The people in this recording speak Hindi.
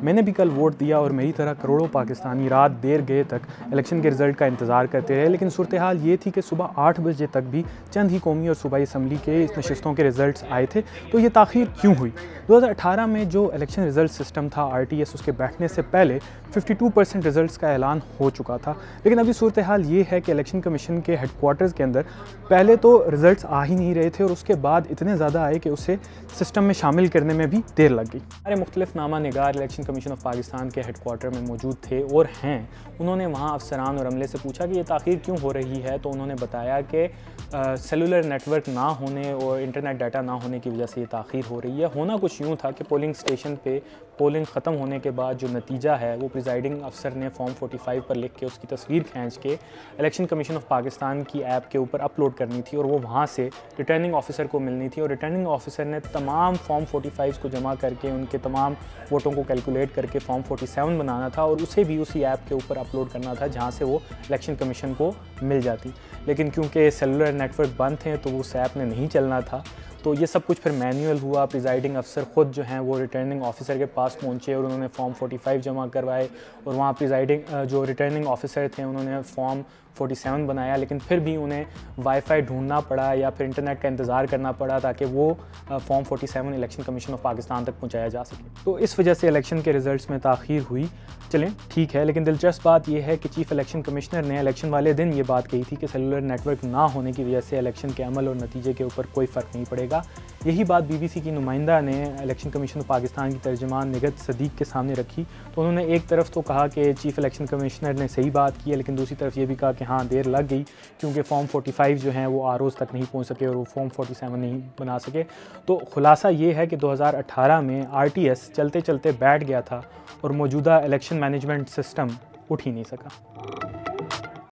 मैंने भी कल वोट दिया और मेरी तरह करोड़ों पाकिस्तानी रात देर गए तक इलेक्शन के रिज़ल्ट का इंतज़ार करते रहे, लेकिन सूरत हाल ये थी कि सुबह 8 बजे तक भी चंद ही कौमी और सूबाई असम्बली के इस नशिस्तों के रिज़ल्ट आए थे। तो ये ताख़ीर क्यों हुई? 2018 में जो इलेक्शन रिज़ल्ट सिस्टम था RTS, उसके बैठने से पहले 52% रिज़ल्ट का ऐलान हो चुका था, लेकिन अभी सूरत हाल ये है कि इलेक्शन कमीशन के हेडक्वार्टर्स के अंदर पहले तो रिज़ल्ट आ ही नहीं रहे थे और उसके बाद इतने ज़्यादा आए कि उसे सिस्टम में शामिल करने में भी देर लग गई। हमारे मुख्तलिफ नामा निगार इलेक्शन कमीशन ऑफ पाकिस्तान के हेडक्वार्टर में मौजूद थे और हैं। उन्होंने वहाँ अफसरान और अमले से पूछा कि ये ताख़ीर क्यों हो रही है, तो उन्होंने बताया कि सेलुलर नेटवर्क ना होने और इंटरनेट डाटा ना होने की वजह से ये ताख़ीर हो रही है। होना कुछ यूँ था कि पोलिंग स्टेशन पे पोलिंग ख़त्म होने के बाद जो नतीजा है वो प्रिजाइडिंग अफसर ने फॉर्म 45 पर लिख के उसकी तस्वीर खींच के इलेक्शन कमीशन ऑफ पाकिस्तान की ऐप के ऊपर अपलोड करनी थी और वो वहाँ से रिटर्निंग ऑफिसर को मिलनी थी और रिटर्निंग ऑफिसर ने तमाम फॉर्म 45 को जमा करके उनके तमाम वोटों को कैलकुलेट करके फॉर्म 47 बनाना था और उसे भी उसी ऐप के ऊपर अपलोड करना था जहाँ से वो इलेक्शन कमीशन को मिल जाती। लेकिन क्योंकि सेलुलर नेटवर्क बंद थे तो उस ऐप ने नहीं चलना था, तो ये सब कुछ फिर मैनुअल हुआ। प्रिजाइडिंग अफसर ख़ुद जो हैं वो रिटर्निंग ऑफिसर के पास पहुँचे और उन्होंने फॉर्म 45 जमा करवाए और वहाँ प्रिजाइडिंग जो रिटर्निंग ऑफिसर थे उन्होंने फॉर्म 47 बनाया, लेकिन फिर भी उन्हें वाईफाई ढूंढना पड़ा या फिर इंटरनेट का इंतज़ार करना पड़ा ताकि वो form 47 election commission of Pakistan तक पहुंचाया जा सके। तो इस वजह से इलेक्शन के रिज़ल्ट्स में ताख़ीर हुई। चलें ठीक है, लेकिन दिलचस्प बात यह है कि चीफ़ इलेक्शन कमिश्नर ने इलेक्शन वाले दिन ये बात कही थी कि सेलुलर नेटवर्क ना होने की वजह से इलेक्शन के अमल और नतीजे के ऊपर कोई फ़र्क नहीं पड़ेगा। यही बात BBC की नुमाइंदा ने इलेक्शन कमीशन ऑफ पाकिस्तान की तर्जुमान निगत सदीक के सामने रखी। तो उन्होंने एक तरफ तो कहा कि चीफ़ इलेक्शन कमिश्नर ने सही बात की है, लेकिन दूसरी तरफ ये भी कहा कि हाँ देर लग गई क्योंकि फॉर्म 45 जो हैं वो ROs तक नहीं पहुंच सके और वो फॉर्म 47 नहीं बना सके। तो खुलासा ये है कि 2018 में RTS चलते चलते बैठ गया था और मौजूदा इलेक्शन मैनेजमेंट सिस्टम उठ ही नहीं सका।